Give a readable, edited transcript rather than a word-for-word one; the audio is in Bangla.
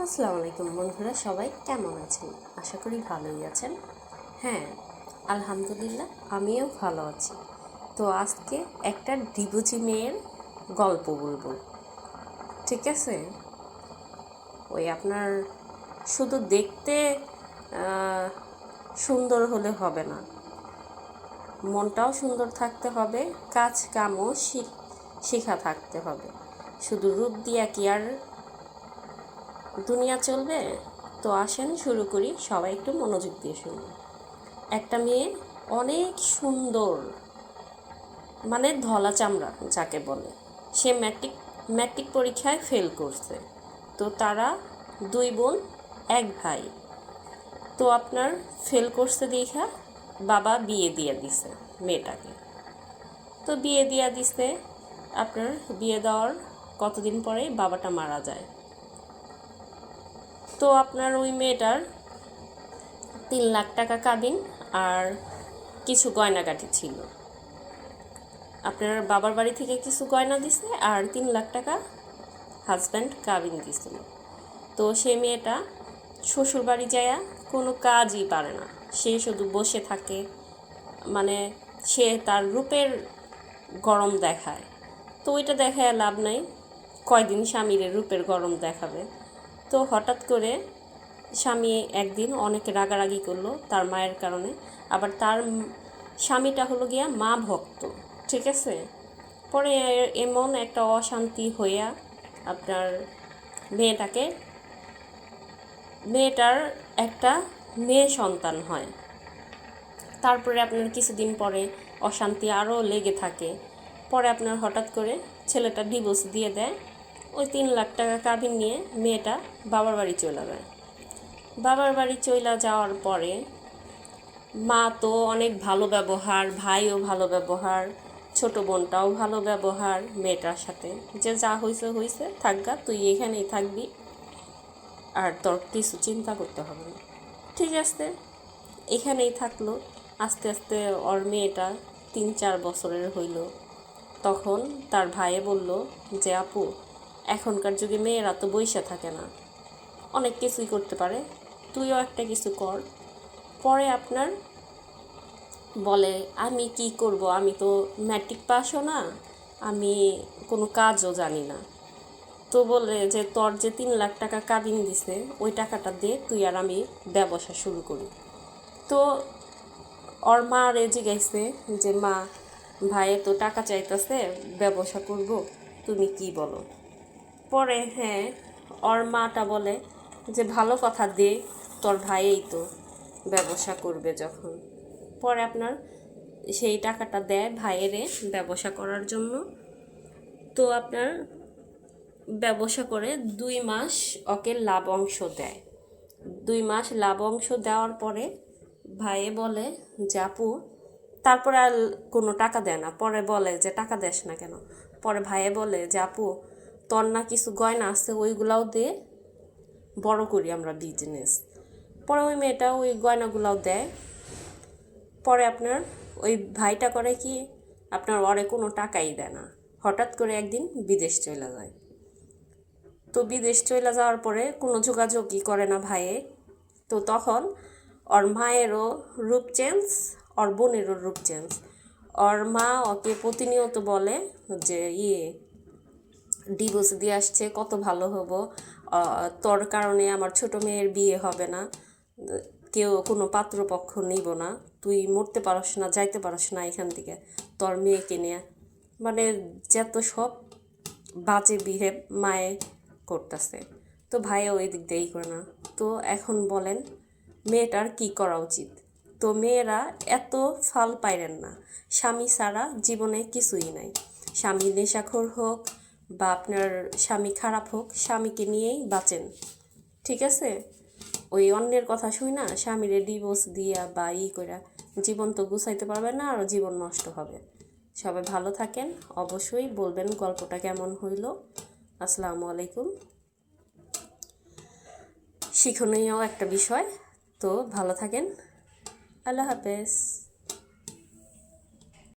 আসসালামু আলাইকুম বন্ধুরা, সবাই কেমন আছেন? আশা করি ভালোই আছেন। হ্যাঁ, আলহামদুলিল্লাহ আমিও ভালো আছি। তো আজকে একটা ডিভোর্সি মেয়ের গল্প বলবো, ঠিক আছে? ওই আপনার শুধু দেখতে সুন্দর হলে হবে না, মনটাও সুন্দর থাকতে হবে, কাজ কামও শেখা থাকতে হবে। শুধু রূপ দিয়া কি আর দুনিয়া চলবে? তো আসেন শুরু করি, সবাই একটু মনোযোগ দিয়ে শুনুন। একটা মেয়ে অনেক সুন্দর, মানে ধলা চামড়া যাকে বলে, সে ম্যাট্রিক পরীক্ষায় ফেল করছে। তো তারা দুই বোন এক ভাই। তো আপনার ফেল করছে দেখা বাবা বিয়ে দিয়ে দিছে মেয়েটাকে। তো বিয়ে দিয়ে দিছে, আপনার বিয়ে দেওয়ার কতদিন পরে বাবাটা মারা যায়। তো আপনার ওই মেয়েটার 3 লাখ টাকা কাবিন আর কিছু গয়নাগাটি ছিল। আপনার বাবার বাড়ি থেকে কিছু গয়না দিছে আর 3 লাখ টাকা হাজব্যান্ড কাবিন দিছিল। তো সে মেয়েটা শ্বশুর বাড়ি যায়া কোনো কাজই পারে না, সে শুধু বসে থাকে, মানে সে তার রূপের গরম দেখায়। তো ওইটা দেখায় লাভ নাই, কয়দিন স্বামীর রূপের গরম দেখাবে। তো হঠাৎ করে স্বামী একদিন অনেক রাগারাগি করলো তার মায়ের কারণে। আবার তার স্বামীটা হলো গিয়া মা ভক্ত, ঠিক আছে? পরে এমন একটা অশান্তি হইয়া আপনার মেয়েটার একটা মেয়ে সন্তান হয়। তারপরে আপনার কিছুদিন পরে অশান্তি আরও লেগে থাকে। পরে আপনার হঠাৎ করে ছেলেটা ডিভোর্স দিয়ে দেয়। ওই 3 লাখ টাকা কাবিন নিয়ে মেয়েটা বাবার বাড়ি চলে যায়। বাবার বাড়ি চলে যাওয়ার পরে মা তো অনেক ভালো ব্যবহার, ভাইও ভালো ব্যবহার, ছোট বোনটাও ভালো ব্যবহার মেয়েটার সাথে, যে যা হয়েছে হয়েছে, থাকগা, তুই এখানেই থাকবি, আর তোর কিছু চিন্তা করতে হবে না। ঠিক আছে, এখানেই থাকলো। আস্তে আস্তে ওর মেয়েটা 3-4 বছরের হইল। তখন তার ভাইয়ে বলল যে, আপু, এখনকার যুগে মেয়েরা তো বইসা থাকে না, অনেক কিছুই করতে পারে, তুইও একটা কিছু কর। পরে আপনার বলে, আমি কি করব, আমি তো ম্যাট্রিক পাসও না, আমি কোনো কাজও জানি না। তো বলে যে, তোর যে 3 লাখ টাকা কাবিন দিছে ওই টাকাটা দে, তুই আর আমি ব্যবসা শুরু করি। তো ওর মা রে জিজ্ঞাসে যে, মা, ভাইয়ে তো টাকা চাইতেছে, ব্যবসা করব, তুমি কি বলো? পরে হ্যাঁ, ওর মাটা বলে যে, ভালো কথা দে, তোর ভাইয়েই তো ব্যবসা করবে যখন। পরে আপনার সেই টাকাটা দেয় ভাইয়েরে ব্যবসা করার জন্য। তো আপনার ব্যবসা করে 2 মাস ওকে লাভ অংশ দেয়। 2 মাস লাভ অংশ দেওয়ার পরে ভাইয়ে বলে যে, আপু, তারপরে আর কোনো টাকা দেয় না। পরে বলে যে, টাকা দেস না কেন? পরে ভাইয়ে বলে যে, আপু, তোর না কিছু গয়না আছে, ওইগুলাও দে, বড় করি আমরা বিজনেস। পরে ওই মেয়েটা ওই গয়নাগুলাও দেয়। পরে আপনার ওই ভাইটা করে কি, আপনার ওরে কোনো টাকাই দেয় না, হঠাৎ করে একদিন বিদেশ চলে যায়। তো বিদেশ চলে যাওয়ার পরে কোনো যোগাযোগই করে না ভাইয়ে। তো তখন ওর মায়েরও রূপ চেঞ্জ, ওর বোনেরও রূপ চেঞ্জ। ওর মা ওকে প্রতিনিয়ত বলে যে, ডিভোর্স দিয়ে আসছে, কত ভালো হবো, তোর কারণে আমার ছোট মেয়ের বিয়ে হবে না, কেউ কোনো পাত্রপক্ষ নিব না, তুই মরতে পারস না, যাইতে পারস না এখান থেকে, তোর মেয়েকে নিয়ে, মানে যত সব বাজে বিহেভ মায়ে করতেছে। তো ভাইও ওই দিক দিয়েই করে না। তো এখন বলেন মেয়েটার কি করা উচিত? তো মেয়েরা এত ফাল পাইরেন না, স্বামী ছাড়া জীবনে কিছুই নাই। স্বামী নেশাখোর হোক বা আপনার স্বামী খারাপ হোক, স্বামীকে নিয়েই বাঁচেন, ঠিক আছে? ওই অন্যের কথা শুই না স্বামীরে ডিভোর্স দিয়া বা কইরা জীবন তো গুছাইতে পারবে না, আর জীবন নষ্ট হবে। সবাই ভালো থাকেন, অবশ্যই বলবেন গল্পটা কেমন হইল। আসসালামু আলাইকুম। শিক্ষণীয় একটা বিষয়, তো ভালো থাকেন, আল্লাহ হাফেজ।